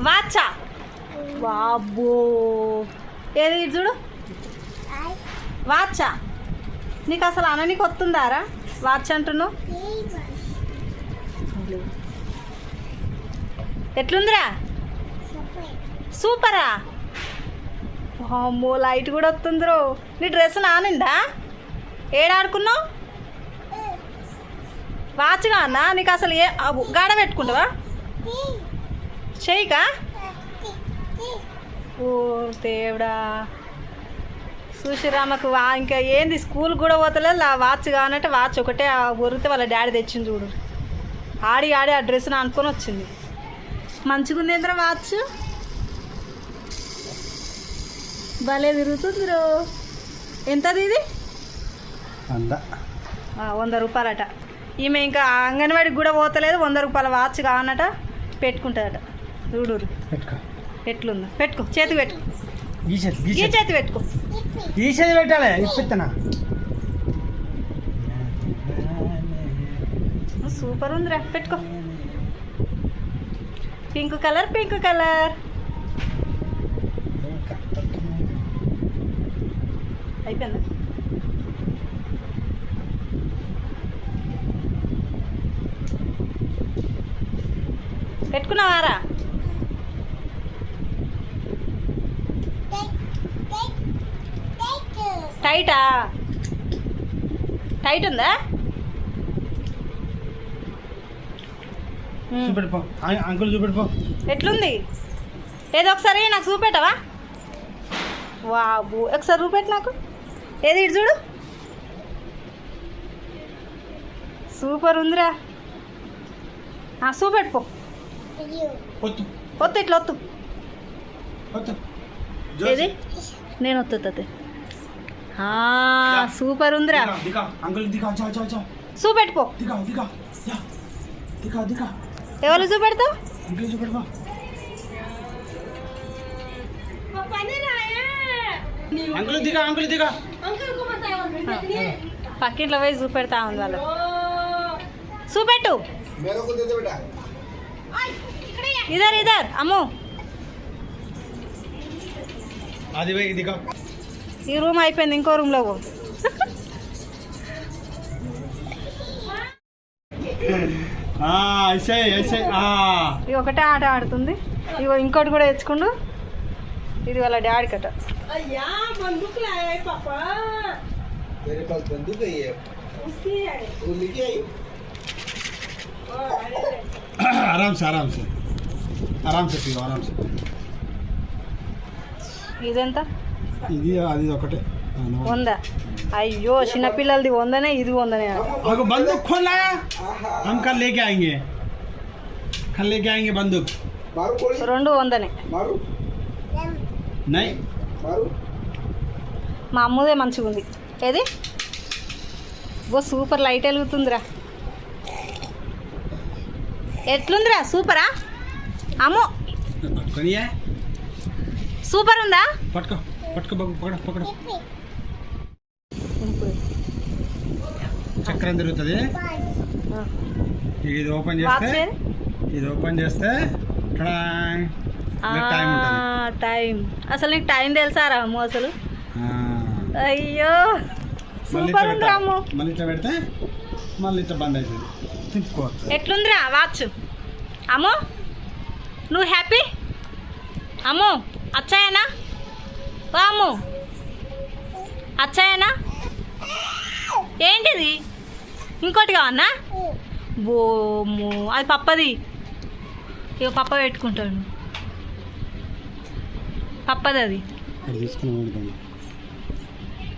వాచా బాబో ఏది ఇటు చూడు వాచా నీకు అసలు అననికి వస్తుందారా వాచ్ అంటున్నావు ఎట్లుందిరా సూపరా అమ్మో లైట్ కూడా వస్తుందిరో నీ డ్రెస్ నానిందా ఏడాడుకున్నావు వాచ్ కానా నీకు అసలు ఏ గాడ పెట్టుకుంటావా చెయ్యికా ఓ దేవుడా చూసిరామకు ఇంకా ఏంది స్కూల్ కూడా పోతలేదు ఆ వాచ్ కానంటే వాచ్ ఒకటే ఒరితే వాళ్ళ డాడీ తెచ్చింది చూడు ఆడి ఆ డ్రెస్ అనుకొని వచ్చింది మంచిగా ఉంది ఏంద్రా వాచ్ భలే తిరుగుతుంది రో ఎంతది ఇది 100 రూపాయలట ఈమె ఇంకా అంగన్వాడికి కూడా పోతలేదు 100 రూపాయల వాచ్ కానట పెట్టుకుంటుందట చూడు ఎట్లుందో పెట్టుకో చేతికి పెట్టుకో ఈ చేతి పెట్టుకో ఈ చేతి పెట్టాలి ఇప్పిస్తున్నా సూపర్ ఉందిరా పెట్టుకో పింక్ కలర్ అయిపోయిందా పెట్టుకున్నావారా టైట్ ఉందా చూపెట్టుకో అంకుల్ చూపెట్టుకో ఎట్లుంది ఏదో ఒకసారి నాకు చూపెట్టవా వాబు ఒకసారి చూపెట్టు నాకు ఏది ఇటు చూడు సూపర్ ఉందిరా చూపెట్టుకో ఒత్తు ఇట్లా ఒత్తు ఏది నేను ఒత్తుతుంది సూపర్ ఉందిరా చూపెట్టుకో ఎవరు చూపెడతావు పక్కింట్లో పోయి చూపెడతా ఉంది వాళ్ళు చూపెట్టు ఇదర్ అమ్ము ఈ రూమ్ అయిపోయింది ఇంకో రూమ్లో పో ఇది ఒకటే ఆట ఆడుతుంది ఇగో ఇంకోటి కూడా తెచ్చుకుండు ఇది వాళ్ళ డాడీ కట ఇదెంత ఇది అది ఒకటే 100 అయ్యో చిన్నపిల్లలది 100నే ఇది 100నే बंदूक खोला हम कल लेके आएंगे बंदूक రెండు 100నే नहीं మా అమ్మదే మంచిగా ఉంది ఏది బో సూపర్ లైట్ వెలుగుతుందిరా ఎట్లుందిరా సూపరా అమ్మో సూపర్ ఉందా పట్టుకో పట్టుకో చక్రం తిరుగుతుంది ఇది ఓపెన్ చేస్తే టైం అసలు నీకు టైం తెలుసారా అమ్ము అసలు అయ్యో సూపర్ ఉందిరా అమ్ము మళ్ళీ ఇట్లా పెడితే మళ్ళీ ఇట్లా బంద్ అవుతుంది తిప్పుకోవచ్చు ఎట్లుందిరా వాచ్ అమ్ము నువ్వు హ్యాపీ అమ్ము అచ్చాయనా అమ్ము అచ్చాయనా ఏంటిది ఇంకోటి కావన్నా బోము అది పప్పది ఇక పప్ప పెట్టుకుంటాడు పప్పది అది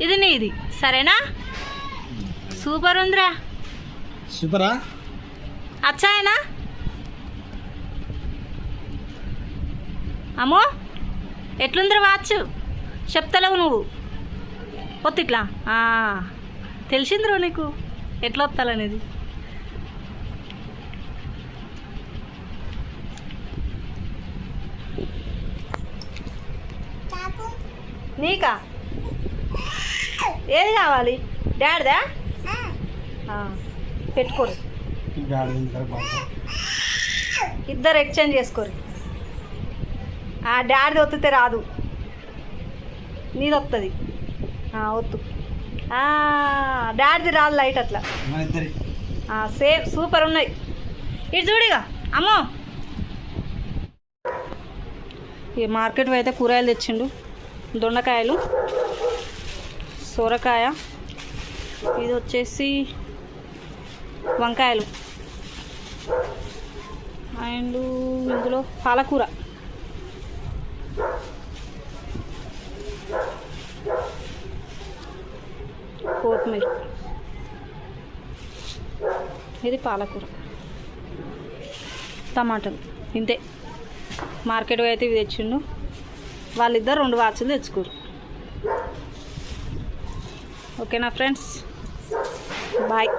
ఇది నీది సరేనా సూపర్ ఉందిరా సూపరా అచ్చాయనా అమ్మో ఎట్లుందిరా వాచ్ చెప్తలేవు నువ్వు ఒత్తిట్లా తెలిసిందిరో నీకు ఎట్లా వస్తాలనేది నీకా ఏది కావాలి డాడీదా పెట్టుకోరు ఇద్దరు ఎక్స్చేంజ్ చేసుకోరు. డాడీది ఒత్తితే రాదు, నీది వస్తుంది. ఒత్తు. డాడీది రాదు లైట్ అట్లా. మన ఇద్దరి సేమ్ సూపర్ ఉన్నాయి. ఇటు చూడిగా అమ్మో. ఈ మార్కెట్ అయితే కూరగాయలు తెచ్చిండు. దొండకాయలు, సొరకాయ, ఇది వచ్చేసి వంకాయలు, అండ్ ఇందులో పాలకూర, కొత్తిమీర, ఇది పాలకూర, టమాటాలు. ఇంతే. మార్కెట్ అయితే ఇవి తెచ్చిండు. వాళ్ళిద్దరు 2 వాచ్లు తెచ్చుకోరు. ఓకేనా ఫ్రెండ్స్, బాయ్.